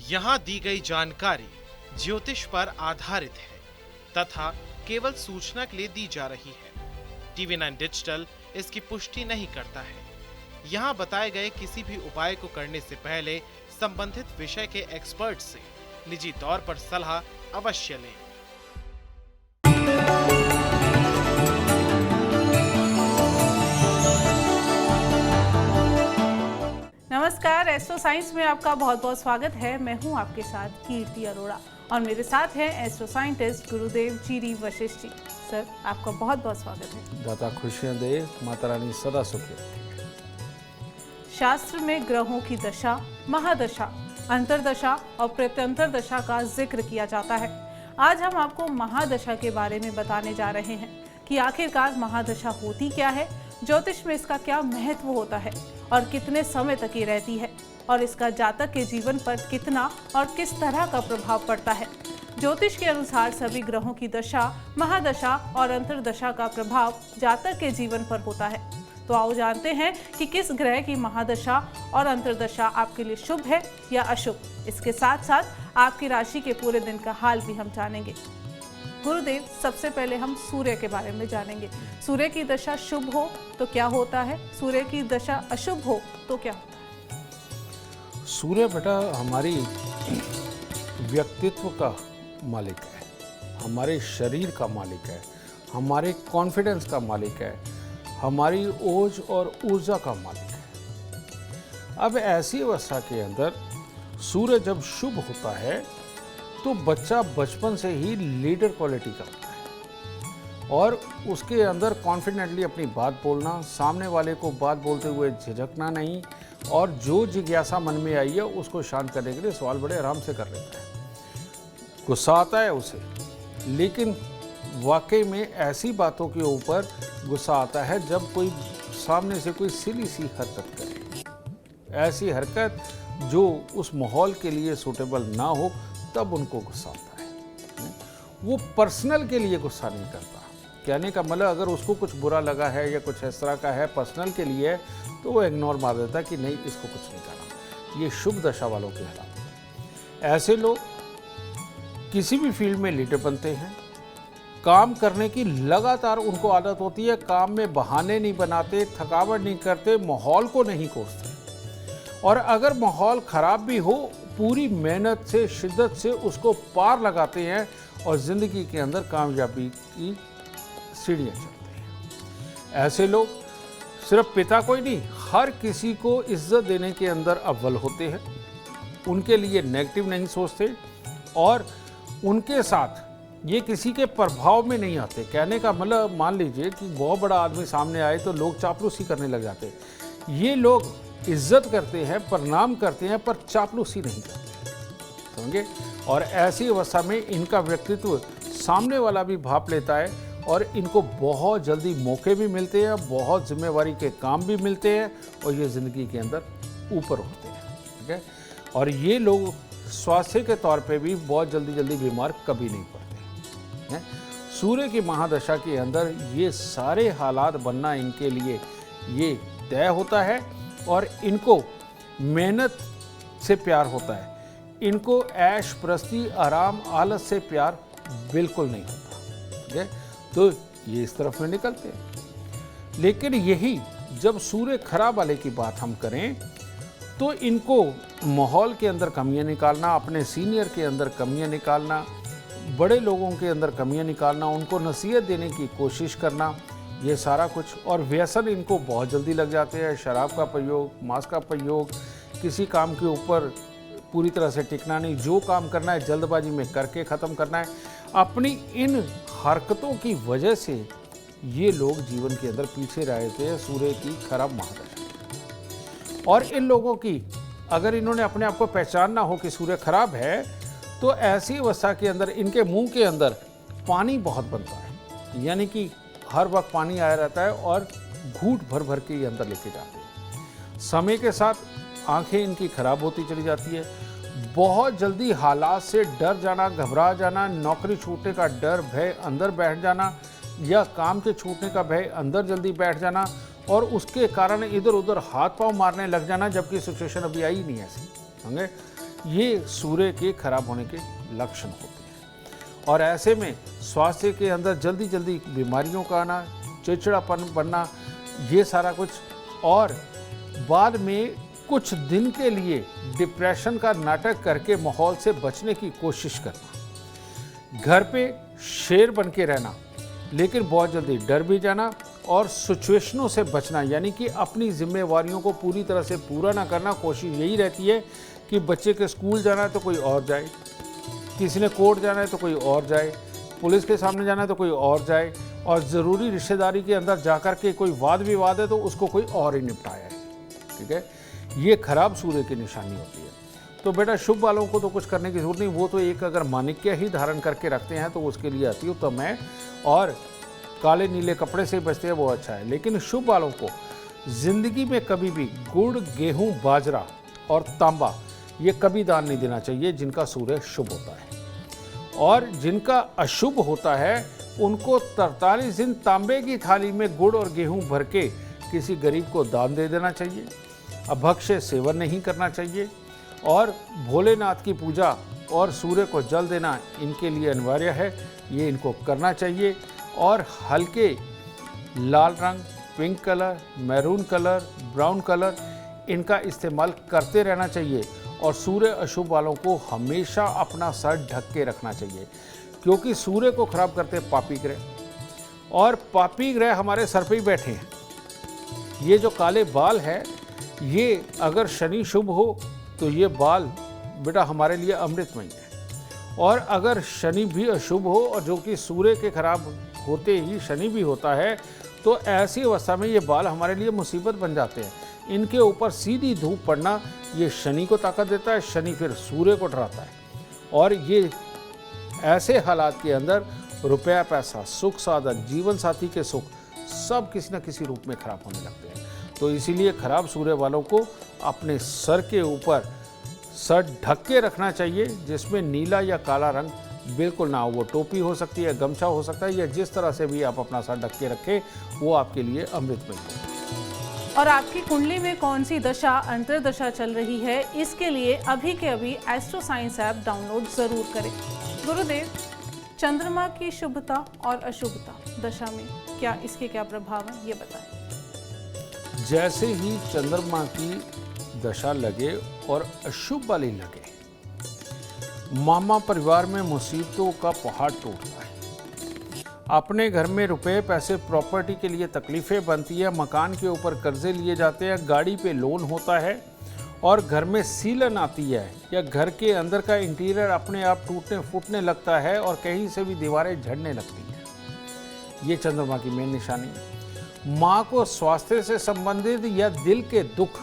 यहाँ दी गई जानकारी ज्योतिष पर आधारित है तथा केवल सूचना के लिए दी जा रही है। TV9 डिजिटल इसकी पुष्टि नहीं करता है। यहाँ बताए गए किसी भी उपाय को करने से पहले संबंधित विषय के एक्सपर्ट से निजी तौर पर सलाह अवश्य लें। नमस्कार, एस्ट्रो साइंस में आपका बहुत बहुत स्वागत है। मैं हूं आपके साथ कीर्ति अरोड़ा और मेरे साथ हैं एस्ट्रो साइंटिस्ट गुरुदेव जीरी वशिष्ठ जी। सर, आपका बहुत बहुत स्वागत है। दाता खुशियां दे, माता रानी सदा सुखी रखे। शास्त्र में ग्रहों की दशा, महादशा, अंतरदशा और प्रत्यंतर दशा का जिक्र किया जाता है। आज हम आपको महादशा के बारे में बताने जा रहे हैं कि आखिरकार महादशा होती क्या है, ज्योतिष में इसका क्या महत्व होता है और कितने समय तक ये रहती है और इसका जातक के जीवन पर कितना और किस तरह का प्रभाव पड़ता है। ज्योतिष के अनुसार सभी ग्रहों की दशा, महादशा और अंतरदशा का प्रभाव जातक के जीवन पर होता है। तो आओ जानते हैं कि किस ग्रह की महादशा और अंतरदशा आपके लिए शुभ है या अशुभ। इसके साथ साथ आपकी राशि के पूरे दिन का हाल भी हम जानेंगे। गुरुदेव, सबसे पहले हम सूर्य के बारे में जानेंगे। सूर्य की दशा शुभ हो तो क्या होता है, सूर्य की दशा अशुभ हो तो क्या होता है? सूर्य बेटा हमारी व्यक्तित्व का मालिक है, हमारे शरीर का मालिक है, हमारे कॉन्फिडेंस का मालिक है, हमारी ओज और ऊर्जा का मालिक है। अब ऐसी अवस्था के अंदर सूर्य जब शुभ होता है तो बच्चा बचपन से ही लीडर क्वालिटी का होता है और उसके अंदर कॉन्फिडेंटली अपनी बात बोलना, सामने वाले को बात बोलते हुए झिझकना नहीं और जो जिज्ञासा मन में आई है उसको शांत करने के लिए सवाल बड़े आराम से कर लेता है। गुस्सा आता है उसे, लेकिन वाकई में ऐसी बातों के ऊपर गुस्सा आता है जब कोई सामने से कोई सिली सी हरकत करे, ऐसी हरकत जो उस माहौल के लिए सूटेबल ना हो, तब उनको गुस्सा आता है। वो पर्सनल के लिए गुस्सा नहीं करता। कहने का मतलब अगर उसको कुछ बुरा लगा है या कुछ इस तरह का है पर्सनल के लिए, तो वो इग्नोर मार देता है कि नहीं, इसको कुछ नहीं करना। ये शुभ दशा वालों के हालात हैं। ऐसे लोग किसी भी फील्ड में लीडर बनते हैं। काम करने की लगातार उनको आदत होती है, काम में बहाने नहीं बनाते, थकावट नहीं करते, माहौल को नहीं कोसते और अगर माहौल खराब भी हो पूरी मेहनत से, शिद्दत से उसको पार लगाते हैं और ज़िंदगी के अंदर कामयाबी की सीढ़ियाँ चढ़ते हैं। ऐसे लोग सिर्फ पिता को ही नहीं, हर किसी को इज्जत देने के अंदर अव्वल होते हैं। उनके लिए नेगेटिव नहीं सोचते और उनके साथ ये किसी के प्रभाव में नहीं आते। कहने का मतलब मान लीजिए कि बहुत बड़ा आदमी सामने आए तो लोग चापलूसी करने लग जाते। ये लोग इज्जत करते हैं, प्रणाम करते हैं, पर चापलूसी नहीं करते, समझे। और ऐसी अवस्था में इनका व्यक्तित्व सामने वाला भी भाप लेता है और इनको बहुत जल्दी मौके भी मिलते हैं, बहुत जिम्मेवारी के काम भी मिलते हैं और ये ज़िंदगी के अंदर ऊपर होते हैं, ठीक है। और ये लोग स्वास्थ्य के तौर पे भी बहुत जल्दी बीमार कभी नहीं पड़ते हैं। सूर्य की महादशा के अंदर ये सारे हालात बनना इनके लिए ये तय होता है और इनको मेहनत से प्यार होता है। इनको ऐश प्रस्ती, आराम, आलस से प्यार बिल्कुल नहीं होता, ठीक है। तो ये इस तरफ में निकलते हैं। लेकिन यही जब सूर्य खराब वाले की बात हम करें तो इनको माहौल के अंदर कमियां निकालना, अपने सीनियर के अंदर कमियां निकालना, बड़े लोगों के अंदर कमियां निकालना, उनको नसीहत देने की कोशिश करना, ये सारा कुछ। और व्यसन इनको बहुत जल्दी लग जाते हैं। शराब का प्रयोग, मांस का प्रयोग, किसी काम के ऊपर पूरी तरह से टिकना नहीं, जो काम करना है जल्दबाजी में करके ख़त्म करना है। अपनी इन हरकतों की वजह से ये लोग जीवन के अंदर पीछे रहते हैं सूर्य की खराब महादशा। और इन लोगों की अगर इन्होंने अपने आप को पहचानना हो कि सूर्य खराब है, तो ऐसी अवस्था के अंदर इनके मुंह के अंदर पानी बहुत बनता है, यानी कि हर वक्त पानी आया रहता है और घूंट भर भर के ये अंदर लेके जाते हैं। समय के साथ आंखें इनकी खराब होती चली जाती है। बहुत जल्दी हालात से डर जाना, घबरा जाना, नौकरी छूटने का डर, भय अंदर बैठ जाना या काम के छूटने का भय अंदर जल्दी बैठ जाना और उसके कारण इधर उधर हाथ पांव मारने लग जाना, जबकि सिचुएशन अभी आई नहीं ऐसी, समझे। ये सूर्य के खराब होने के लक्षण होते हैं। और ऐसे में स्वास्थ्य के अंदर जल्दी जल्दी बीमारियों का आना, चिड़चिड़ापन बनना, ये सारा कुछ, और बाद में कुछ दिन के लिए डिप्रेशन का नाटक करके माहौल से बचने की कोशिश करना, घर पे शेर बन के रहना लेकिन बहुत जल्दी डर भी जाना, और सिचुएशनों से बचना, यानी कि अपनी जिम्मेवारियों को पूरी तरह से पूरा ना करना। कोशिश यही रहती है कि बच्चे के स्कूल जाना है तो कोई और जाए, किसी ने कोर्ट जाना है तो कोई और जाए, पुलिस के सामने जाना है तो कोई और जाए, और ज़रूरी रिश्तेदारी के अंदर जाकर के कोई वाद विवाद है तो उसको कोई और ही निपटाया है। ठीक है, ये खराब सूर्य की निशानी होती है। तो बेटा शुभ वालों को तो कुछ करने की जरूरत नहीं, वो तो एक अगर माणिक्य ही धारण करके रखते हैं तो उसके लिए अति उत्तम है, और काले नीले कपड़े से बचते हैं वो अच्छा है। लेकिन शुभ वालों को जिंदगी में कभी भी गुड़, गेहूं, बाजरा और तांबा ये कभी दान नहीं देना चाहिए जिनका सूर्य शुभ होता है। और जिनका अशुभ होता है उनको 43 दिन तांबे की थाली में गुड़ और गेहूं भर के किसी गरीब को दान दे देना चाहिए। अभक्ष्य सेवन नहीं करना चाहिए, और भोलेनाथ की पूजा और सूर्य को जल देना इनके लिए अनिवार्य है, ये इनको करना चाहिए। और हल्के लाल रंग, pink colour, maroon colour, brown colour इनका इस्तेमाल करते रहना चाहिए। और सूर्य अशुभ वालों को हमेशा अपना सर ढक के रखना चाहिए, क्योंकि सूर्य को खराब करते हैं पापी ग्रह, और पापी ग्रह हमारे सर पे ही बैठे हैं। ये जो काले बाल है, ये अगर शनि शुभ हो तो ये बाल बेटा हमारे लिए अमृतमय है, और अगर शनि भी अशुभ हो, और जो कि सूर्य के खराब होते ही शनि भी होता है, तो ऐसी अवस्था में ये बाल हमारे लिए मुसीबत बन जाते हैं। इनके ऊपर सीधी धूप पड़ना ये शनि को ताकत देता है, शनि फिर सूर्य को डराता है, और ये ऐसे हालात के अंदर रुपया, पैसा, सुख साधन, जीवन साथी के सुख सब किसी न किसी रूप में खराब होने लगते हैं। तो इसीलिए खराब सूर्य वालों को अपने सर के ऊपर सर ढक के रखना चाहिए, जिसमें नीला या काला रंग बिल्कुल ना हो। वो टोपी हो सकती है, गमछा हो सकता है, या जिस तरह से भी आप अपना सर ढक के रखें वो आपके लिए अमृतमय हो। और आपकी कुंडली में कौन सी दशा, अंतर्दशा चल रही है, इसके लिए अभी के अभी एस्ट्रो साइंस ऐप डाउनलोड जरूर करें। गुरुदेव, चंद्रमा की शुभता और अशुभता दशा में क्या इसके क्या प्रभाव है, ये बताएं। जैसे ही चंद्रमा की दशा लगे और अशुभ वाली लगे, मामा परिवार में मुसीबतों का पहाड़ टूटता है। अपने घर में रुपए, पैसे, प्रॉपर्टी के लिए तकलीफें बनती है, मकान के ऊपर कर्जे लिए जाते हैं, गाड़ी पे लोन होता है, और घर में सीलन आती है, या घर के अंदर का इंटीरियर अपने आप टूटने फूटने लगता है, और कहीं से भी दीवारें झड़ने लगती हैं। ये चंद्रमा की मेन निशानी है। माँ को स्वास्थ्य से संबंधित या दिल के दुख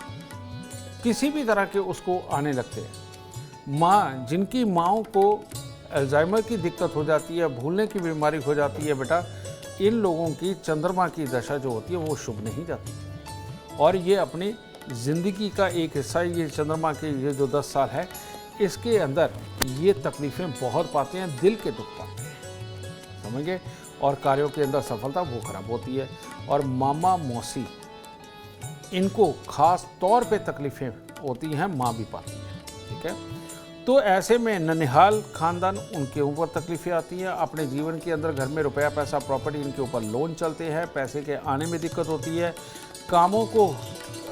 किसी भी तरह के उसको आने लगते हैं। माँ, जिनकी माँओं को अल्जाइमर की दिक्कत हो जाती है, भूलने की बीमारी हो जाती है, बेटा इन लोगों की चंद्रमा की दशा जो होती है वो शुभ नहीं जाती, और ये अपनी ज़िंदगी का एक हिस्सा, ये चंद्रमा के ये जो 10 साल है इसके अंदर ये तकलीफ़ें बहुत पाते हैं, दिल के दुख पाते हैं, समझ गए। और कार्यों के अंदर सफलता वो खराब होती है। और मामा मौसी इनको खास तौर पे तकलीफ़ें होती हैं, माँ भी पाती है, ठीक है। तो ऐसे में ननिहाल खानदान, उनके ऊपर तकलीफ़ें आती हैं। अपने जीवन के अंदर घर में रुपया, पैसा, प्रॉपर्टी, इनके ऊपर लोन चलते हैं, पैसे के आने में दिक्कत होती है, कामों को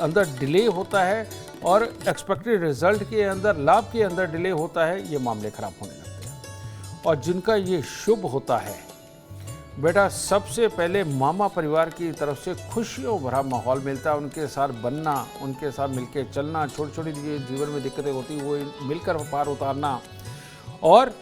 अंदर डिले होता है, और एक्सपेक्टेड रिजल्ट के अंदर, लाभ के अंदर डिले होता है, ये मामले खराब होने लगते हैं। और जिनका ये शुभ होता है, बेटा सबसे पहले मामा परिवार की तरफ से खुशियों भरा माहौल मिलता है, उनके साथ बनना, उनके साथ मिलकर चलना, छोटी छोटी जीवन में दिक्कतें होती वो मिलकर पार उतारना, और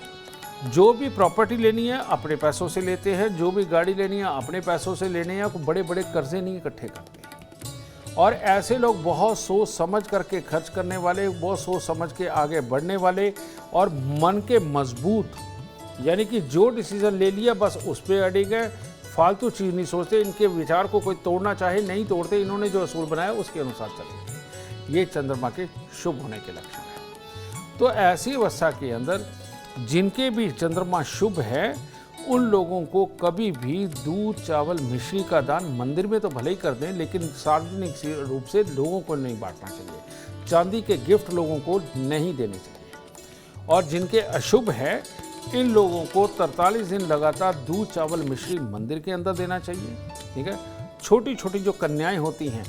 जो भी प्रॉपर्टी लेनी है अपने पैसों से लेते हैं, जो भी गाड़ी लेनी है अपने पैसों से लेने हैं, कोई बड़े बड़े कर्जे नहीं इकट्ठे करते हैं। और ऐसे लोग बहुत सोच समझ करके खर्च करने वाले, बहुत सोच समझ के आगे बढ़ने वाले, और मन के मजबूत, यानी कि जो डिसीजन ले लिया बस उस पर अड़े गए, फालतू चीज़ नहीं सोचते, इनके विचार को कोई तोड़ना चाहे नहीं तोड़ते, इन्होंने जो असूल बनाया उसके अनुसार चले। ये चंद्रमा के शुभ होने के लक्षण है। तो ऐसी अवस्था के अंदर जिनके भी चंद्रमा शुभ है, उन लोगों को कभी भी दूध, चावल, मिश्री का दान मंदिर में तो भले ही कर दें, लेकिन सार्वजनिक रूप से लोगों को नहीं बांटना चाहिए। चांदी के गिफ्ट लोगों को नहीं देने चाहिए। और जिनके अशुभ है, इन लोगों को 43 दिन लगातार दूध चावल मिश्री मंदिर के अंदर देना चाहिए। ठीक है। छोटी छोटी जो कन्याएं होती हैं,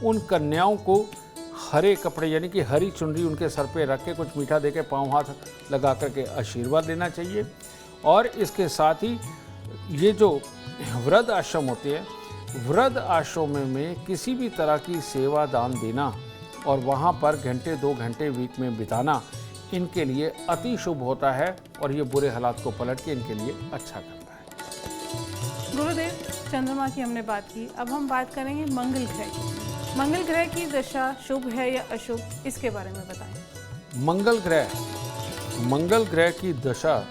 उन कन्याओं को हरे कपड़े यानी कि हरी चुनरी उनके सर पे रख के कुछ मीठा दे के पाँव हाथ लगा करके आशीर्वाद लेना चाहिए। और इसके साथ ही ये जो वृद्ध आश्रम होते हैं, वृद्ध आश्रम में किसी भी तरह की सेवा दान देना और वहाँ पर घंटे 2 घंटे वीक में बिताना इनके लिए अति शुभ होता है और ये बुरे हालात को पलट के इनके लिए अच्छा करता है। गुरुदेव, चंद्रमा की हमने बात की, अब हम बात करेंगे मंगल ग्रह की। मंगल ग्रह की दशा शुभ है या अशुभ, इसके बारे में बताएं। मंगल ग्रह की दशा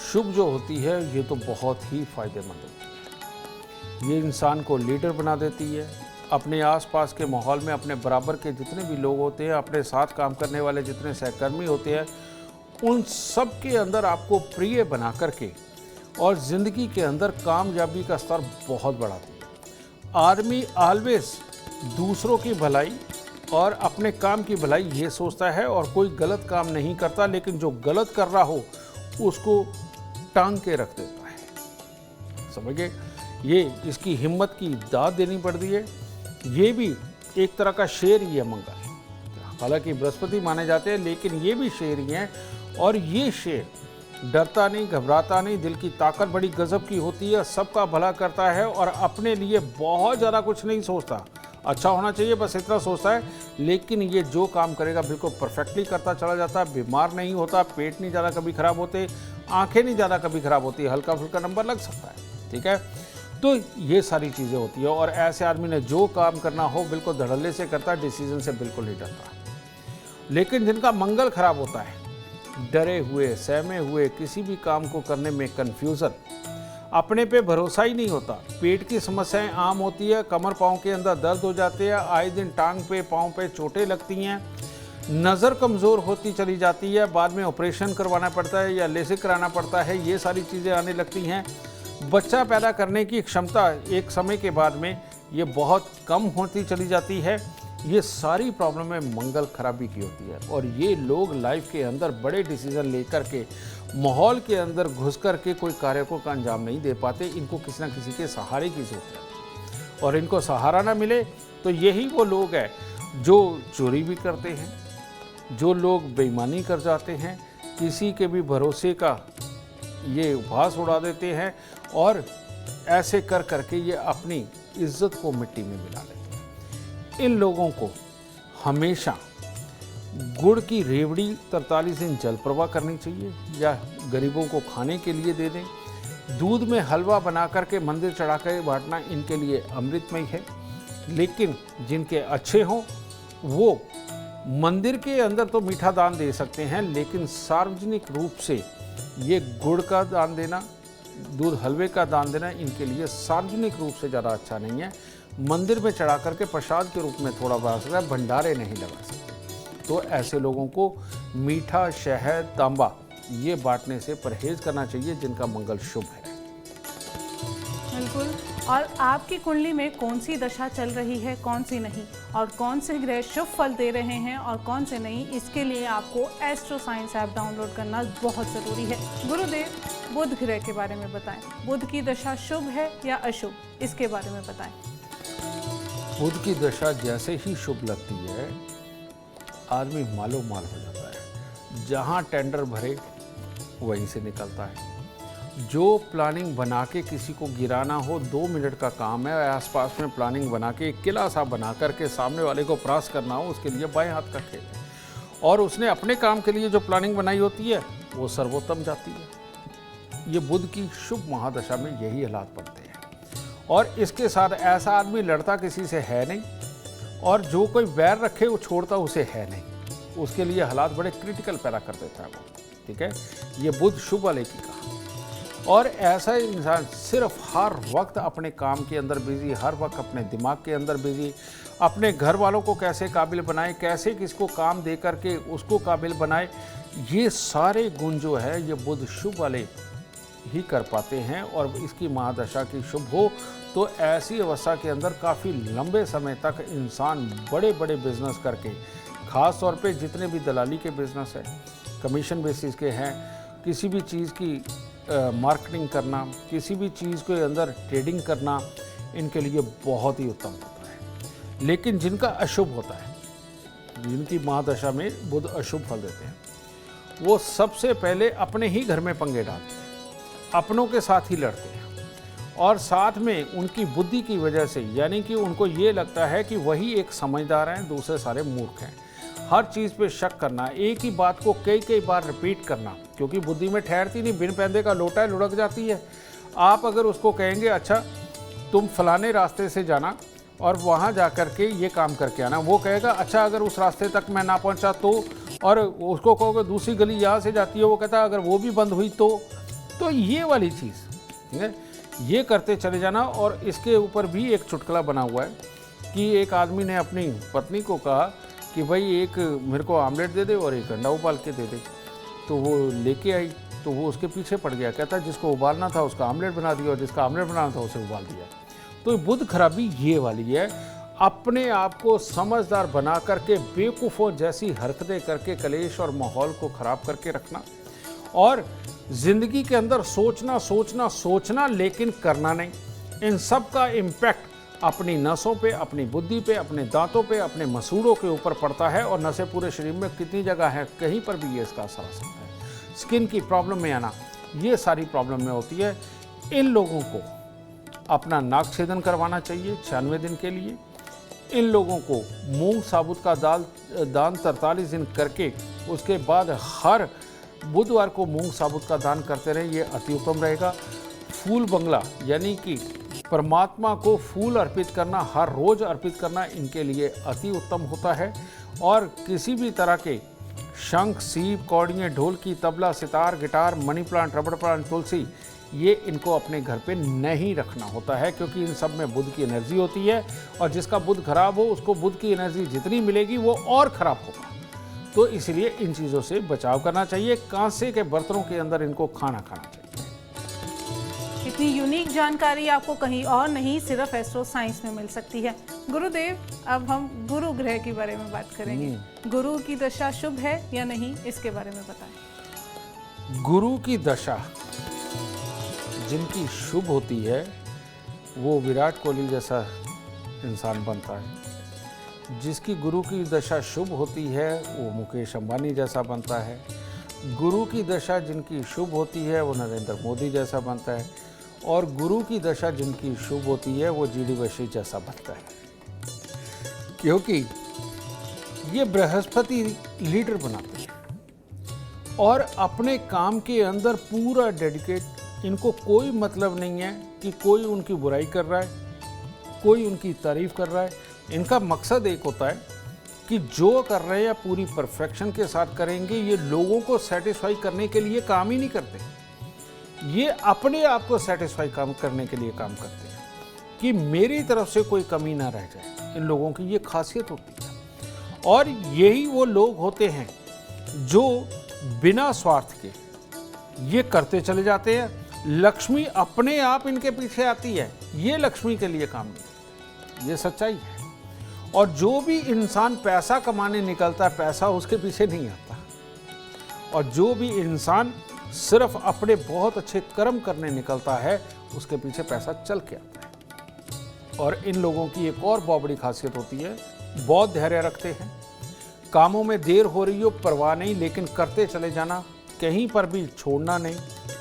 शुभ जो होती है, ये तो बहुत ही फायदेमंद होती है। ये इंसान को लीडर बना देती है। अपने आसपास के माहौल में अपने बराबर के जितने भी लोग होते हैं, अपने साथ काम करने वाले जितने सहकर्मी होते हैं, उन सब के अंदर आपको प्रिय बना करके और ज़िंदगी के अंदर कामयाबी का स्तर बहुत बढ़ाती है। आदमी ऑलवेज दूसरों की भलाई और अपने काम की भलाई ये सोचता है और कोई गलत काम नहीं करता, लेकिन जो गलत कर रहा हो उसको टांग के रख देता है। समझ गए? ये इसकी हिम्मत की दाद देनी पड़ती है। ये भी एक तरह का शेर ही है मंगल। हालांकि बृहस्पति माने जाते हैं, लेकिन ये भी शेर ही हैं। और ये शेर डरता नहीं, घबराता नहीं, दिल की ताकत बड़ी गजब की होती है, सबका भला करता है और अपने लिए बहुत ज़्यादा कुछ नहीं सोचता। अच्छा होना चाहिए बस इतना सोचता है, लेकिन ये जो काम करेगा बिल्कुल परफेक्टली करता चला जाता है। बीमार नहीं होता, पेट नहीं ज़्यादा कभी खराब होते, आंखें नहीं ज़्यादा कभी खराब होती, हल्का फुल्का नंबर लग सकता है। ठीक है। तो ये सारी चीज़ें होती है और ऐसे आदमी ने जो काम करना हो बिल्कुल धड़ल्ले से करता है, डिसीजन से बिल्कुल नहीं डरता। लेकिन जिनका मंगल खराब होता है, डरे हुए, सहमे हुए, किसी भी काम को करने में कन्फ्यूज़न, अपने पे भरोसा ही नहीं होता, पेट की समस्याएं आम होती है, कमर पाँव के अंदर दर्द हो जाते हैं, आए दिन टांग पे पाँव पे चोटें लगती हैं, नज़र कमज़ोर होती चली जाती है, बाद में ऑपरेशन करवाना पड़ता है या लेसिक कराना पड़ता है, ये सारी चीज़ें आने लगती हैं। बच्चा पैदा करने की क्षमता एक समय के बाद में ये बहुत कम होती चली जाती है। ये सारी प्रॉब्लमें मंगल खराबी की होती है और ये लोग लाइफ के अंदर बड़े डिसीजन लेकर के माहौल के अंदर घुस कर के कोई कार्य को का अंजाम नहीं दे पाते। इनको किसी न किसी के सहारे की जरूरत है और इनको सहारा ना मिले तो यही वो लोग हैं जो चोरी भी करते हैं, जो लोग बेईमानी कर जाते हैं, किसी के भी भरोसे का ये उपहास उड़ा देते हैं और ऐसे कर करके ये अपनी इज्जत को मिट्टी में मिला लेते हैं। इन लोगों को हमेशा गुड़ की रेवड़ी 43 दिन जल प्रवाह करनी चाहिए या गरीबों को खाने के लिए दे दें। दूध में हलवा बना करके मंदिर चढ़ा कर बांटना इनके लिए अमृतमय है। लेकिन जिनके अच्छे हों वो मंदिर के अंदर तो मीठा दान दे सकते हैं, लेकिन सार्वजनिक रूप से ये गुड़ का दान देना, दूध हलवे का दान देना इनके लिए सार्वजनिक रूप से ज़्यादा अच्छा नहीं है। मंदिर में चढ़ा करके प्रसाद के रूप में थोड़ा बढ़ा सकता है, भंडारे नहीं लगा सकते। तो ऐसे लोगों को मीठा, शहद, तांबा ये बांटने से परहेज करना चाहिए जिनका मंगल शुभ है। बिल्कुल। और आपकी कुंडली में कौन सी दशा चल रही है, कौन सी नहीं, और कौन से ग्रह शुभ फल दे रहे हैं और कौन से नहीं, इसके लिए आपको एस्ट्रो साइंस ऐप डाउनलोड करना बहुत ज़रूरी है। गुरुदेव, बुध ग्रह के बारे में बताएं। बुध की दशा शुभ है या अशुभ, इसके बारे में बताएं। बुध की दशा जैसे ही शुभ लगती है, आदमी मालो माल हो जाता है। जहाँ टेंडर भरे वहीं से निकलता है। जो प्लानिंग बना के किसी को गिराना हो 2 मिनट का काम है, आसपास में प्लानिंग बना के एक किला सा बना करके सामने वाले को परास्त करना हो, उसके लिए बाएं हाथ का खेल है। और उसने अपने काम के लिए जो प्लानिंग बनाई होती है वो सर्वोत्तम जाती है। ये बुध की शुभ महादशा में यही हालात बनते हैं। और इसके साथ ऐसा आदमी लड़ता किसी से है नहीं और जो कोई बैर रखे वो छोड़ता उसे है नहीं। उसके लिए हालात बड़े क्रिटिकल पैदा कर देता है वो। ठीक है, ये बुध शुभ वाले की कहा। और ऐसा इंसान सिर्फ हर वक्त अपने काम के अंदर बिजी, हर वक्त अपने दिमाग के अंदर बिजी, अपने घर वालों को कैसे काबिल बनाए, कैसे किसको काम दे करके उसको काबिल बनाए, ये सारे गुण जो है ये बुध शुभ वाले ही कर पाते हैं। और इसकी महादशा की शुभ हो तो ऐसी अवस्था के अंदर काफ़ी लंबे समय तक इंसान बड़े बड़े बिजनेस करके, ख़ास तौर पे जितने भी दलाली के बिजनेस है कमीशन बेसिस के हैं, किसी भी चीज़ की मार्केटिंग करना, किसी भी चीज़ के अंदर ट्रेडिंग करना इनके लिए बहुत ही उत्तम होता है। लेकिन जिनका अशुभ होता है, जिनकी महादशा में बुध अशुभ फल देते हैं, वो सबसे पहले अपने ही घर में पंगे डालते हैं, अपनों के साथ ही लड़ते हैं और साथ में उनकी बुद्धि की वजह से, यानी कि उनको ये लगता है कि वही एक समझदार हैं, दूसरे सारे मूर्ख हैं। हर चीज़ पे शक करना, एक ही बात को कई कई बार रिपीट करना, क्योंकि बुद्धि में ठहरती नहीं, बिन पैंदे का लोटा है, लुढ़क जाती है। आप अगर उसको कहेंगे अच्छा तुम फलाने रास्ते से जाना और वहाँ जा कर के ये काम करके आना, वो कहेगा अच्छा अगर उस रास्ते तक मैं ना पहुँचा तो, और उसको कहोगे दूसरी गली यहाँ से जाती है, वो कहता अगर वो भी बंद हुई तो ये वाली चीज़, ठीक है, ये करते चले जाना। और इसके ऊपर भी एक चुटकुला बना हुआ है कि एक आदमी ने अपनी पत्नी को कहा कि भाई एक मेरे को आमलेट दे दे और एक अंडा उबाल के दे दे। तो वो लेके आई, तो वो उसके पीछे पड़ गया, कहता जिसको उबालना था उसका आमलेट बना दिया और जिसका आमलेट बनाना था उसे उबाल दिया। तो बुध खराबी ये वाली है, अपने आप को समझदार बना करके बेवकूफ़ों जैसी हरकतें करके कलेश और माहौल को ख़राब करके रखना, और ज़िंदगी के अंदर सोचना सोचना सोचना लेकिन करना नहीं। इन सब का इम्पैक्ट अपनी नसों पे, अपनी बुद्धि पे, अपने दांतों पे, अपने मसूड़ों के ऊपर पड़ता है। और नसें पूरे शरीर में कितनी जगह है, कहीं पर भी ये इसका असर आ सकता है। स्किन की प्रॉब्लम में आना, ये सारी प्रॉब्लम में होती है। इन लोगों को अपना नाक छेदन करवाना चाहिए 96 दिन के लिए। इन लोगों को मूंग साबुत का दान 43 दिन करके उसके बाद हर बुधवार को मूंग साबुत का दान करते रहे, ये अति उत्तम रहेगा। फूल बंगला यानी कि परमात्मा को फूल अर्पित करना, हर रोज अर्पित करना इनके लिए अति उत्तम होता है। और किसी भी तरह के शंख, सीप, कौड़ियाँ, ढोलकी, तबला, सितार, गिटार, मनी प्लांट, रबड़ प्लांट, तुलसी, ये इनको अपने घर पे नहीं रखना होता है, क्योंकि इन सब में बुध की एनर्जी होती है और जिसका बुध खराब हो उसको बुध की एनर्जी जितनी मिलेगी वो और खराब होगा। तो इसलिए इन चीज़ों से बचाव करना चाहिए। कांसे के बर्तनों के अंदर इनको खाना खाना चाहिए। इतनी यूनिक जानकारी आपको कहीं और नहीं, सिर्फ एस्ट्रो साइंस में मिल सकती है। गुरुदेव, अब हम गुरु ग्रह के बारे में बात करेंगे। गुरु की दशा शुभ है या नहीं, इसके बारे में बताएं। गुरु की दशा जिनकी शुभ होती है वो विराट कोहली जैसा इंसान बनता है। जिसकी गुरु की दशा शुभ होती है वो मुकेश अंबानी जैसा बनता है। गुरु की दशा जिनकी शुभ होती है वो नरेंद्र मोदी जैसा बनता है। और गुरु की दशा जिनकी शुभ होती है वो जीडी वशिष्ठ जैसा बनता है, क्योंकि ये बृहस्पति लीडर बनाते हैं और अपने काम के अंदर पूरा डेडिकेट। इनको कोई मतलब नहीं है कि कोई उनकी बुराई कर रहा है, कोई उनकी तारीफ कर रहा है। इनका मकसद एक होता है कि जो कर रहे हैं पूरी परफेक्शन के साथ करेंगे। ये लोगों को सेटिस्फाई करने के लिए काम ही नहीं करते, ये अपने आप को सेटिस्फाई काम करने के लिए काम करते हैं कि मेरी तरफ से कोई कमी ना रह जाए। इन लोगों की ये खासियत होती है। और यही वो लोग होते हैं जो बिना स्वार्थ के ये करते चले जाते हैं। लक्ष्मी अपने आप इनके पीछे आती है, ये लक्ष्मी के लिए काम नहीं करते, ये सच्चाई है। और जो भी इंसान पैसा कमाने निकलता है, पैसा उसके पीछे नहीं आता। और जो भी इंसान सिर्फ अपने बहुत अच्छे कर्म करने निकलता है, उसके पीछे पैसा चल के आता है। और इन लोगों की एक और बहुत बड़ी खासियत होती है, बहुत धैर्य रखते हैं। कामों में देर हो रही हो परवाह नहीं, लेकिन करते चले जाना, कहीं पर भी छोड़ना नहीं,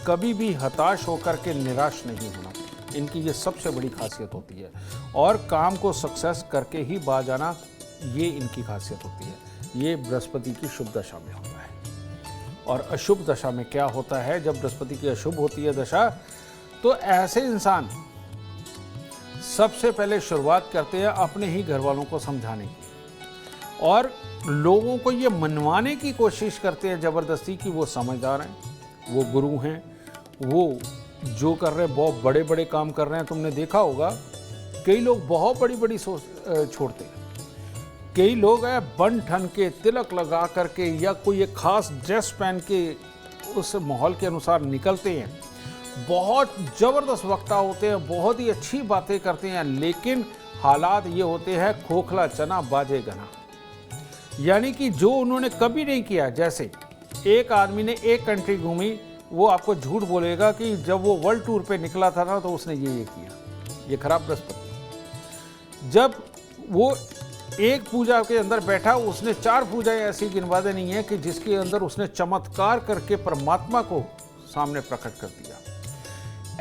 कभी भी हताश होकर के निराश नहीं होना। इनकी ये सबसे बड़ी खासियत होती है। और काम को सक्सेस करके ही बाज आना, ये इनकी खासियत होती है। ये बृहस्पति की शुभ दशा में होता है। और अशुभ दशा में क्या होता है, जब बृहस्पति की अशुभ होती है दशा, तो ऐसे इंसान सबसे पहले शुरुआत करते हैं अपने ही घर वालों को समझाने की और लोगों को ये मनवाने की कोशिश करते हैं ज़बरदस्ती कि वो समझदार हैं, वो गुरु हैं, वो जो कर रहे हैं बहुत बड़े बड़े काम कर रहे हैं। तुमने देखा होगा कई लोग बहुत बड़ी बड़ी सोच छोड़ते हैं। कई लोग हैं बन ठन के, तिलक लगा करके या कोई एक खास ड्रेस पहन के उस माहौल के अनुसार निकलते हैं। बहुत ज़बरदस्त वक्ता होते हैं, बहुत ही अच्छी बातें करते हैं, लेकिन हालात ये होते हैं खोखला चना बाजे गना। यानी कि जो उन्होंने कभी नहीं किया, जैसे एक आदमी ने एक कंट्री घूमी, वो आपको झूठ बोलेगा कि जब वो वर्ल्ड टूर पे निकला था ना तो उसने ये किया। ये खराब बृहस्पति। जब वो एक पूजा के अंदर बैठा, उसने 4 पूजाएं ऐसी गिनवा देनी है कि जिसके अंदर उसने चमत्कार करके परमात्मा को सामने प्रकट कर दिया।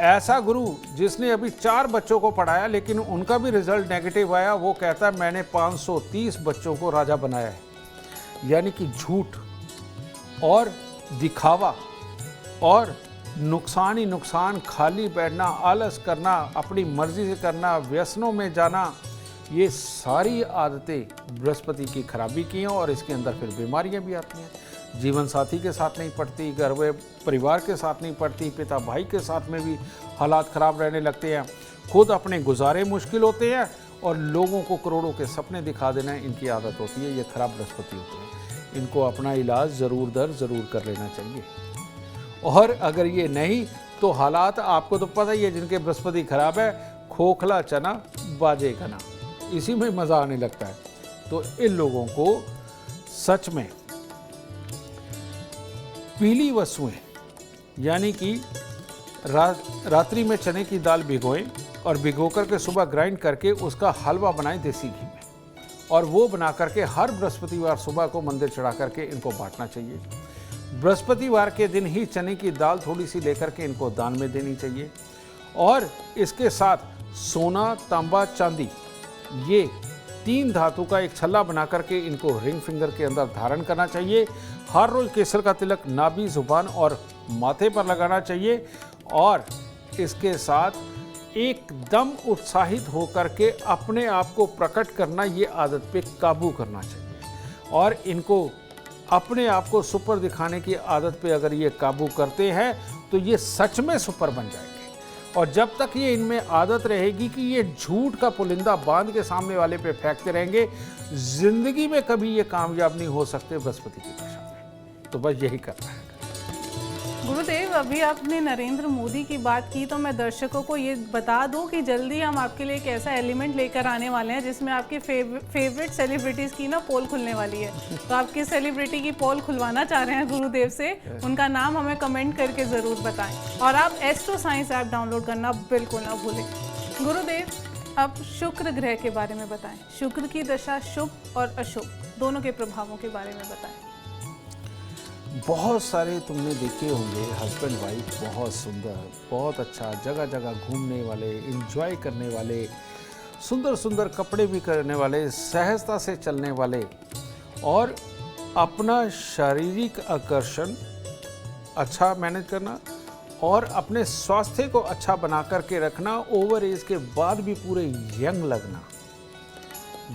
ऐसा गुरु जिसने अभी 4 बच्चों को पढ़ाया लेकिन उनका भी रिजल्ट नेगेटिव आया, वो कहता है मैंने 530 बच्चों को राजा बनाया है। यानी कि झूठ और दिखावा और नुकसान ही नुकसान, खाली बैठना, आलस करना, अपनी मर्जी से करना, व्यसनों में जाना, ये सारी आदतें बृहस्पति की खराबी की हैं और इसके अंदर फिर बीमारियां भी आती हैं। जीवन साथी के साथ नहीं पड़ती, घर में परिवार के साथ नहीं पड़ती, पिता भाई के साथ में भी हालात ख़राब रहने लगते हैं, खुद अपने गुजारे मुश्किल होते हैं और लोगों को करोड़ों के सपने दिखा देना इनकी आदत होती है। ये खराब बृहस्पति होते हैं। इनको अपना इलाज ज़रूर कर लेना चाहिए। और अगर ये नहीं तो हालात आपको तो पता ही है, जिनके बृहस्पति खराब है, खोखला चना बाजे घना, इसी में मज़ा आने लगता है। तो इन लोगों को सच में पीली वस्तुएं यानी कि रात्रि में चने की दाल भिगोएं और भिगो करके सुबह ग्राइंड करके उसका हलवा बनाएं देसी घी में, और वो बना करके हर बृहस्पतिवार सुबह को मंदिर चढ़ा करके इनको बांटना चाहिए। बृहस्पतिवार के दिन ही चने की दाल थोड़ी सी लेकर के इनको दान में देनी चाहिए। और इसके साथ सोना, तांबा, चांदी, ये 3 धातु का एक छल्ला बना करके इनको रिंग फिंगर के अंदर धारण करना चाहिए। हर रोज केसर का तिलक नाभि, जुबान और माथे पर लगाना चाहिए। और इसके साथ एकदम उत्साहित होकर के अपने आप को प्रकट करना, ये आदत पे काबू करना चाहिए। और इनको अपने आप को सुपर दिखाने की आदत पे अगर ये काबू करते हैं तो ये सच में सुपर बन जाएंगे। और जब तक ये इनमें आदत रहेगी कि ये झूठ का पुलिंदा बांध के सामने वाले पे फेंकते रहेंगे, जिंदगी में कभी ये कामयाब नहीं हो सकते बृहस्पति की दशा में। तो बस यही करना है। गुरुदेव, अभी आपने नरेंद्र मोदी की बात की, तो मैं दर्शकों को ये बता दूं कि जल्दी हम आपके लिए एक ऐसा एलिमेंट लेकर आने वाले हैं जिसमें आपके फेवरेट सेलिब्रिटीज़ की ना पोल खुलने वाली है। तो आप किस सेलिब्रिटी की पोल खुलवाना चाह रहे हैं गुरुदेव से, उनका नाम हमें कमेंट करके ज़रूर बताएं। और आप एस्ट्रो साइंस ऐप डाउनलोड करना बिल्कुल ना भूलें। गुरुदेव, अब शुक्र ग्रह के बारे में बताएं। शुक्र की दशा शुभ और अशुभ दोनों के प्रभावों के बारे में बताएं। बहुत सारे तुमने देखे होंगे हस्बैंड वाइफ, बहुत सुंदर, बहुत अच्छा, जगह जगह घूमने वाले, एंजॉय करने वाले, सुंदर सुंदर कपड़े भी करने वाले, सहजता से चलने वाले, और अपना शारीरिक आकर्षण अच्छा मैनेज करना और अपने स्वास्थ्य को अच्छा बना करके रखना, ओवर एज के बाद भी पूरे यंग लगना,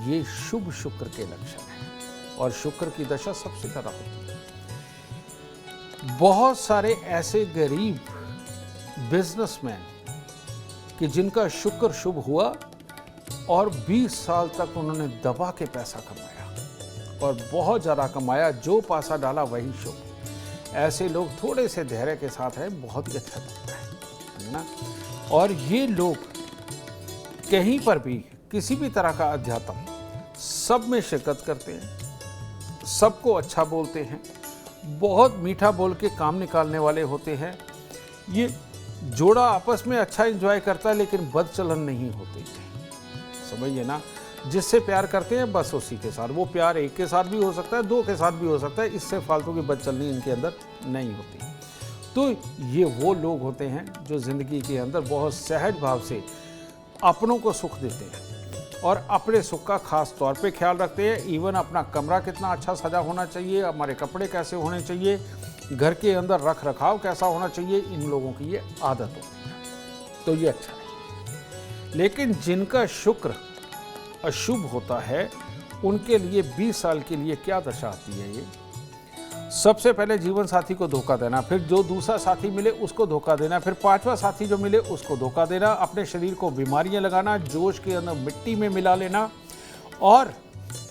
ये शुभ शुक्र के लक्षण हैं। और शुक्र की दशा सबसे ज़्यादा होती है। बहुत सारे ऐसे गरीब बिजनेसमैन कि जिनका शुक्र शुभ हुआ और 20 साल तक उन्होंने दबा के पैसा कमाया और बहुत ज़्यादा कमाया, जो पासा डाला वही शुभ। ऐसे लोग थोड़े से धैर्य के साथ हैं, बहुत ही अच्छा लगता है ना। और ये लोग कहीं पर भी किसी भी तरह का अध्यात्म सब में शिरकत करते हैं, सबको अच्छा बोलते हैं, बहुत मीठा बोल के काम निकालने वाले होते हैं। ये जोड़ा आपस में अच्छा एंजॉय करता है लेकिन बदचलन नहीं होते, समझिए ना। जिससे प्यार करते हैं बस उसी के साथ, वो प्यार एक के साथ भी हो सकता है, 2 के साथ भी हो सकता है, इससे फालतू की बदचलनी इनके अंदर नहीं होती। तो ये वो लोग होते हैं जो ज़िंदगी के अंदर बहुत सहज भाव से अपनों को सुख देते हैं और अपने सुख का खास तौर पे ख्याल रखते हैं। इवन अपना कमरा कितना अच्छा सजा होना चाहिए, हमारे कपड़े कैसे होने चाहिए, घर के अंदर रख रखाव कैसा होना चाहिए, इन लोगों की ये आदत होती है। तो ये अच्छा है। लेकिन जिनका शुक्र अशुभ होता है उनके लिए 20 साल के लिए क्या दशा आती है। ये सबसे पहले जीवन साथी को धोखा देना, फिर जो दूसरा साथी मिले उसको धोखा देना, फिर 5वां साथी जो मिले उसको धोखा देना, अपने शरीर को बीमारियां लगाना, जोश के अंदर मिट्टी में मिला लेना, और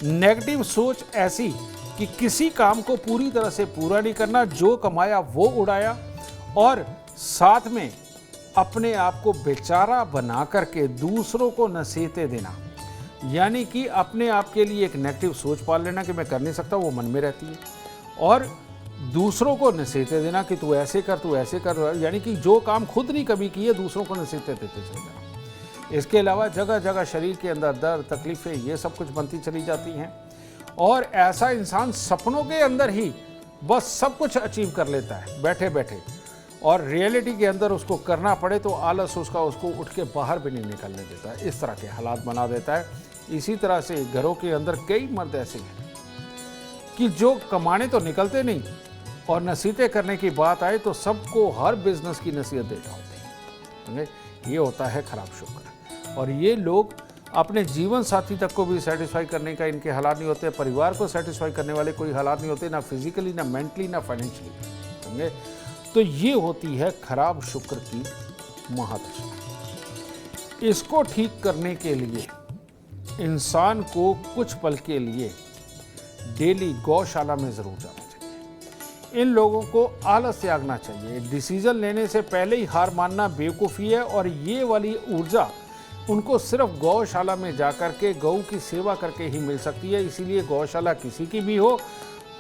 नेगेटिव सोच ऐसी कि किसी काम को पूरी तरह से पूरा नहीं करना, जो कमाया वो उड़ाया, और साथ में अपने आप को बेचारा बना करके दूसरों को नसीहतें देना। यानी कि अपने आप के लिए एक नेगेटिव सोच पाल लेना कि मैं कर नहीं सकता, वो मन में रहती है। और दूसरों को नसीहतें देना कि तू ऐसे कर, यानी कि जो काम खुद नहीं कभी किए दूसरों को नसीहतें देते चले जाना। इसके अलावा जगह जगह शरीर के अंदर दर्द, तकलीफ़ें, ये सब कुछ बनती चली जाती हैं। और ऐसा इंसान सपनों के अंदर ही बस सब कुछ अचीव कर लेता है बैठे बैठे, और रियलिटी के अंदर उसको करना पड़े तो आलस उसको उठ के बाहर भी नहीं निकलने देता है। इस तरह के हालात बना देता है। इसी तरह से घरों के अंदर कई मर्द ऐसे हैं कि जो कमाने तो निकलते नहीं, और नसीहतें करने की बात आए तो सबको हर बिजनेस की नसीहत देना होती है। ये होता है खराब शुक्र। और ये लोग अपने जीवन साथी तक को भी सेटिस्फाई करने का इनके हालात नहीं होते, परिवार को सेटिस्फाई करने वाले कोई हालात नहीं होते, ना फिजिकली, ना मेंटली, ना फाइनेंशियली, समझे। तो ये होती है खराब शुक्र की महादशा। इसको ठीक करने के लिए इंसान को कुछ पल के लिए डेली गौशाला में जरूर जाना चाहिए। इन लोगों को आलस त्यागना चाहिए। डिसीजन लेने से पहले ही हार मानना बेवकूफ़ी है, और ये वाली ऊर्जा उनको सिर्फ गौशाला में जाकर के गौ की सेवा करके ही मिल सकती है। इसीलिए गौशाला किसी की भी हो,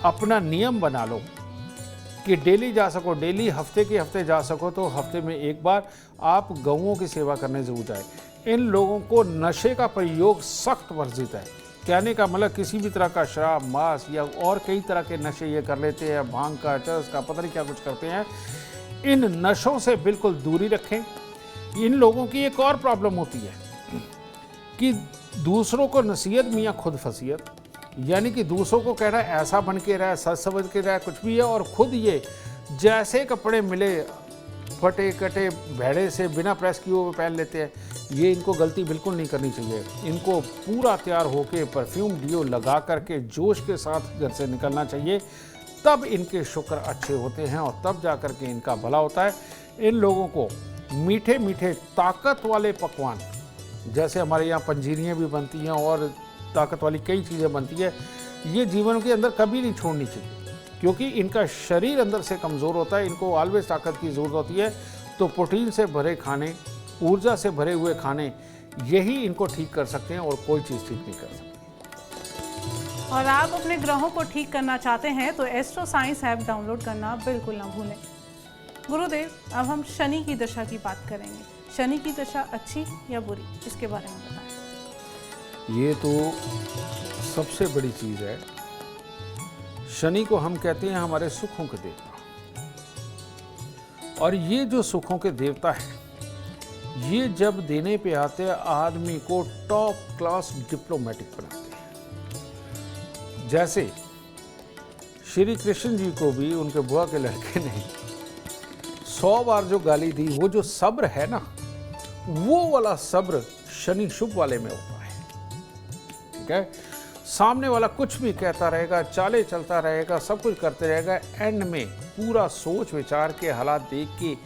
अपना नियम बना लो कि डेली जा सको, डेली हफ्ते के हफ्ते जा सको तो हफ्ते में एक बार आप गौओं की सेवा करने जरूर जाए। इन लोगों को नशे का प्रयोग सख्त वर्जित है। कहने का मतलब किसी भी तरह का शराब, मांस या और कई तरह के नशे ये कर लेते हैं, भांग का, चरस का, पता नहीं क्या कुछ करते हैं। इन नशों से बिल्कुल दूरी रखें। इन लोगों की एक और प्रॉब्लम होती है कि दूसरों को नसीहत मियाँ खुद फसीयत, यानी कि दूसरों को कह रहा है ऐसा बन के रहा है, सच समझ के रहा है, कुछ भी है, और खुद ये जैसे कपड़े मिले फटे कटे भेड़े से बिना प्रेस किए हुए पहन लेते हैं। ये इनको गलती बिल्कुल नहीं करनी चाहिए। इनको पूरा तैयार होके परफ्यूम डियो लगा करके जोश के साथ घर से निकलना चाहिए, तब इनके शुक्र अच्छे होते हैं और तब जा कर के इनका भला होता है। इन लोगों को मीठे मीठे ताकत वाले पकवान, जैसे हमारे यहाँ पंजीरियाँ भी बनती हैं और ताकत वाली कई चीज़ें बनती है, ये जीवन के अंदर कभी नहीं छोड़नी चाहिए, क्योंकि इनका शरीर अंदर से कमज़ोर होता है। इनको ऑलवेज ताकत की ज़रूरत होती है। तो प्रोटीन से भरे खाने, ऊर्जा से भरे हुए खाने, यही इनको ठीक कर सकते हैं और कोई चीज़ ठीक नहीं कर सकती। और आप अपने ग्रहों को ठीक करना चाहते हैं तो एस्ट्रो साइंस ऐप डाउनलोड करना बिल्कुल ना भूलें। गुरुदेव, अब हम शनि की दशा की बात करेंगे। शनि की दशा अच्छी या बुरी, इसके बारे में बताएं। ये तो सबसे बड़ी चीज़ है। शनि को हम कहते हैं हमारे सुखों के देवता, और ये जो सुखों के देवता है, ये जब देने पे आते हैं आदमी को टॉप क्लास डिप्लोमेटिक बनाते हैं। जैसे श्री कृष्ण जी को भी उनके बुआ के लड़के ने 100 बार जो गाली दी, वो जो सब्र है ना, वो वाला सब्र शनि शुभ वाले में होता है। ठीक है, सामने वाला कुछ भी कहता रहेगा, चाले चलता रहेगा, सब कुछ करते रहेगा, एंड में पूरा सोच विचार के हालात देख के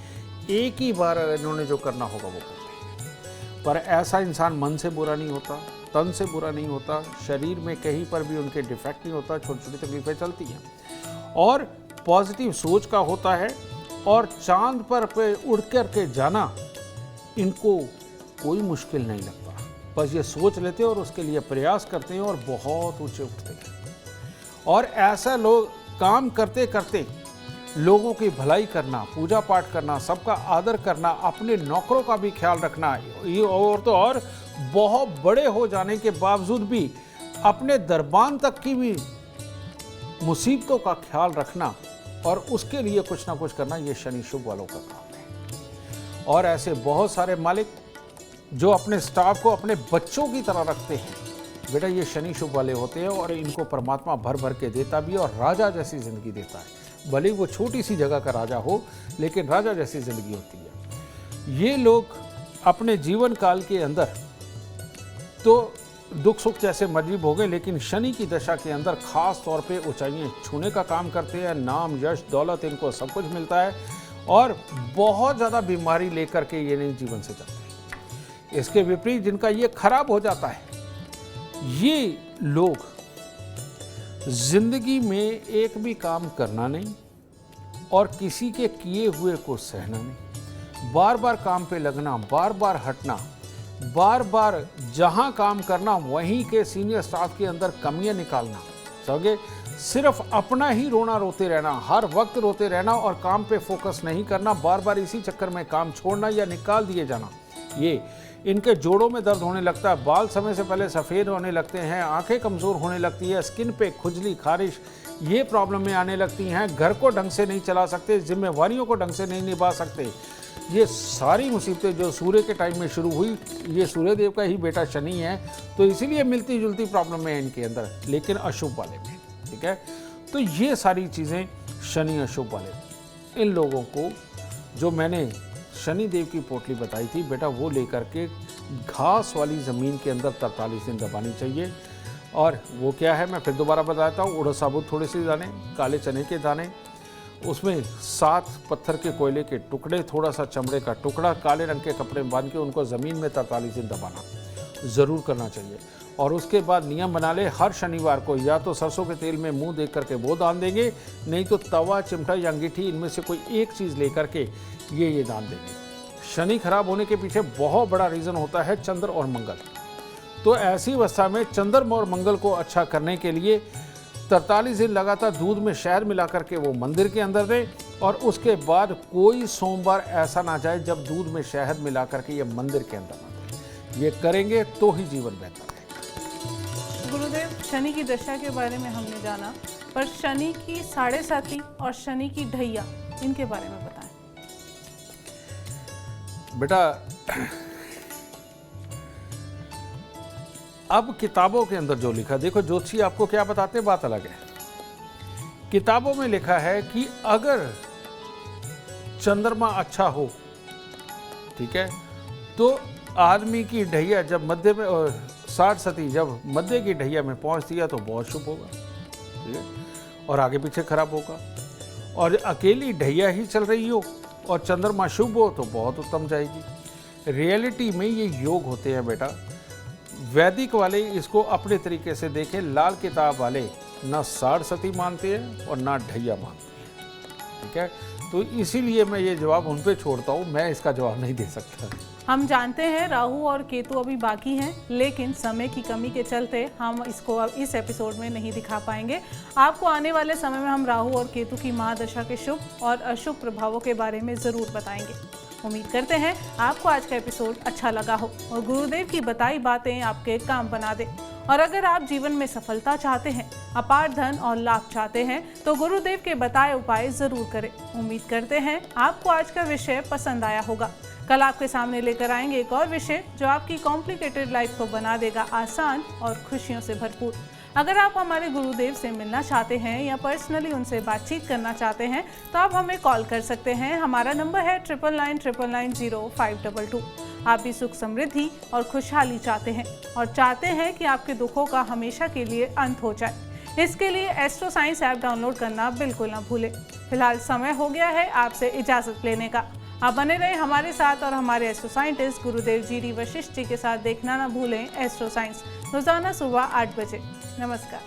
एक ही बार इन्होंने जो करना होगा वो करते। पर ऐसा इंसान मन से बुरा नहीं होता, तन से बुरा नहीं होता, शरीर में कहीं पर भी उनके डिफेक्ट नहीं होता, छोटी छोटी तकलीफें चलती हैं, और पॉजिटिव सोच का होता है। और चांद पर उड़ कर के जाना इनको कोई मुश्किल नहीं लगता, बस ये सोच लेते हैं और उसके लिए प्रयास करते हैं और बहुत ऊंचे उठते हैं। और ऐसा लोग काम करते करते लोगों की भलाई करना, पूजा पाठ करना, सबका आदर करना, अपने नौकरों का भी ख्याल रखना, ये और तो और बहुत बड़े हो जाने के बावजूद भी अपने दरबान तक की भी मुसीबतों का ख्याल रखना और उसके लिए कुछ ना कुछ करना, ये शनि शुभ वालों का काम है। और ऐसे बहुत सारे मालिक जो अपने स्टाफ को अपने बच्चों की तरह रखते हैं, बेटा ये शनि शुभ वाले होते हैं, और इनको परमात्मा भर भर के देता भी और राजा जैसी ज़िंदगी देता है। भले वो छोटी सी जगह का राजा हो, लेकिन राजा जैसी ज़िंदगी होती है। ये लोग अपने जीवन काल के अंदर तो दुख सुख जैसे मर्जी भोगें, लेकिन शनि की दशा के अंदर खास तौर पे ऊंचाइयां छूने का काम करते हैं। नाम, यश, दौलत, इनको सब कुछ मिलता है, और बहुत ज़्यादा बीमारी लेकर के ये नहीं जीवन से चलते हैं। इसके विपरीत जिनका ये खराब हो जाता है, ये लोग जिंदगी में एक भी काम करना नहीं और किसी के किए हुए को सहना नहीं, बार बार काम पे लगना, बार बार हटना, बार बार जहां काम करना वहीं के सीनियर स्टाफ के अंदर कमियां निकालना, समझे। सिर्फ अपना ही रोना रोते रहना, हर वक्त रोते रहना और काम पे फोकस नहीं करना, बार बार इसी चक्कर में काम छोड़ना या निकाल दिए जाना, ये इनके जोड़ों में दर्द होने लगता है, बाल समय से पहले सफ़ेद होने लगते हैं, आंखें कमज़ोर होने लगती है, स्किन पे खुजली खारिश ये प्रॉब्लम में आने लगती हैं, घर को ढंग से नहीं चला सकते, जिम्मेवारियों को ढंग से नहीं निभा सकते। ये सारी मुसीबतें जो सूर्य के टाइम में शुरू हुई, ये सूर्य देव का ही बेटा शनि है, तो इसीलिए मिलती जुलती प्रॉब्लम है इनके अंदर, लेकिन अशुभ वाले में। ठीक है, तो ये सारी चीज़ें शनि अशुभ वाले, इन लोगों को जो मैंने शनि देव की पोटली बताई थी बेटा, वो लेकर के घास वाली ज़मीन के अंदर 43 दिन दबानी चाहिए। और वो क्या है मैं फिर दोबारा बताता हूँ, उड़द साबुत थोड़े से दाने, काले चने के दाने, उसमें 7 पत्थर के कोयले के टुकड़े, थोड़ा सा चमड़े का टुकड़ा, काले रंग के कपड़े में बांध के उनको ज़मीन में 43 दिन दबाना ज़रूर करना चाहिए। और उसके बाद नियम बना ले, हर शनिवार को या तो सरसों के तेल में मुंह देख करके वो दान देंगे, नहीं तो तवा, चिमटा या अंगीठी, इनमें से कोई एक चीज़ लेकर के ये दान देंगे। शनि खराब होने के पीछे बहुत बड़ा रीज़न होता है चंद्र और मंगल। तो ऐसी अवस्था में चंद्र और मंगल को अच्छा करने के लिए 43 दिन लगातार दूध में शहद मिला करके वो मंदिर के अंदर दें, और उसके बाद कोई सोमवार ऐसा ना जाए जब दूध में शहद मिला करके ये मंदिर के अंदर ना दें। ये करेंगे तो ही जीवन बेहतर रहेगा। गुरुदेव, शनि की दशा के बारे में हमने जाना, पर शनि की 7.5 और शनि की ढैया, इनके बारे में बताएं। बेटा, अब किताबों के अंदर जो लिखा, देखो ज्योतिषी आपको क्या बताते हैं, बात अलग है। किताबों में लिखा है कि अगर चंद्रमा अच्छा हो, ठीक है, तो आदमी की ढैया जब मध्य में 60 सती जब मध्य की ढैया में पहुंचती है तो बहुत शुभ होगा, ठीक है, और आगे पीछे खराब होगा। और अकेली ढैया ही चल रही हो और चंद्रमा शुभ हो तो बहुत उत्तम जाएगी। रियलिटी में ये योग होते हैं बेटा। वैदिक वाले इसको अपने तरीके से देखें, लाल किताब वाले ना 60 सती मानते हैं और ना ढैया मानते हैं, ठीक है। तो इसीलिए मैं ये जवाब उन पे छोड़ता हूँ, मैं इसका जवाब नहीं दे सकता। हम जानते हैं राहु और केतु अभी बाकी हैं, लेकिन समय की कमी के चलते हम इसको अब इस एपिसोड में नहीं दिखा पाएंगे। आपको आने वाले समय में हम राहु और केतु की महादशा के शुभ और अशुभ प्रभावों के बारे में ज़रूर बताएंगे। उम्मीद करते हैं आपको आज का एपिसोड अच्छा लगा हो और गुरुदेव की बताई बातें आपके काम बना दे। और अगर आप जीवन में सफलता चाहते हैं, अपार धन और लाभ चाहते हैं, तो गुरुदेव के बताए उपाय ज़रूर करें। उम्मीद करते हैं आपको आज का विषय पसंद आया होगा। कल आपके सामने लेकर आएंगे एक और विषय जो आपकी कॉम्प्लिकेटेड लाइफ को बना देगा आसान और खुशियों से भरपूर। अगर आप हमारे गुरुदेव से मिलना चाहते हैं या पर्सनली उनसे बातचीत करना चाहते हैं तो आप हमें कॉल कर सकते हैं। हमारा नंबर है 9999900522। आप भी सुख समृद्धि और खुशहाली चाहते हैं और चाहते हैं कि आपके दुखों का हमेशा के लिए अंत हो जाए। इसके लिए एस्ट्रो साइंस ऐप डाउनलोड करना बिल्कुल ना भूलें। फिलहाल समय हो गया है आपसे इजाज़त लेने का। आप बने रहें हमारे साथ और हमारे एस्ट्रो साइंटिस्ट गुरुदेव जी डी वशिष्ठ जी के साथ देखना ना भूलें एस्ट्रो साइंस, रोजाना सुबह 8 बजे। नमस्कार।